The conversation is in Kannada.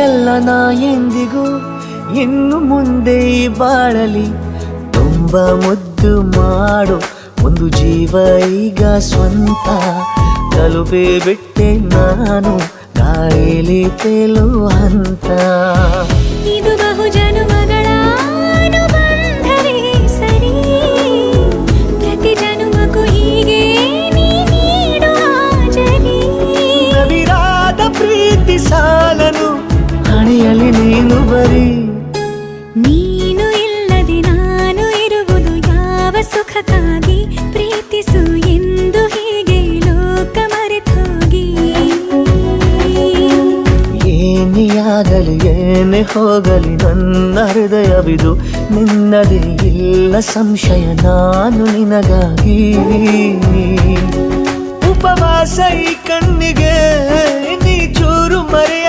ಎಲ್ಲ ನಾ ಎಂದಿಗೂ ಇನ್ನು ಮುಂದೆ ಬಾಳಲಿ ತುಂಬ ಮುದ್ದು ಮಾಡು ಒಂದು ಜೀವ ಈಗ ಸ್ವಂತ ತಲುಪೇ ಬಿಟ್ಟೆ ನಾನು ಗಾಳಿಲಿ ತೇಲುವ ಹಂತ ಇದು ಬಹು ಜನುಮಗಳ ಅನುಬಂಧವೇ ಸರಿ ಪ್ರತಿ ಜನುಮಕ್ಕೂ ಹೀಗೆ ನೀ ನೀಡುವ ಜರಿ ನವಿರಾದ ಪ್ರೀತಿ ಸಾಲನು ಹಣೆಯಲ್ಲಿ ನೀನು ಬರೀ ನೀನು ಇಲ್ಲದೆ ನಾನು ಇರುವುದು ಯಾವ ಸುಖಕ್ಕಾಗಿ ಪ್ರೀತಿಸು ಎಂದು ಹೀಗೆ ಲೋಕ ಮರೆತೋಗಿ ಏನೇ ಆಗಲಿ ಏನೇ ಹೋಗಲಿ ನನ್ನ ಹೃದಯವಿದು ನಿನ್ನದೇ ಇಲ್ಲ ಸಂಶಯ ನಾನು ನಿನಗಾಗಿ ಉಪವಾಸ ಈ ಕಣ್ಣಿಗೆ ನೀ ಚೂರು ಮರೆಯ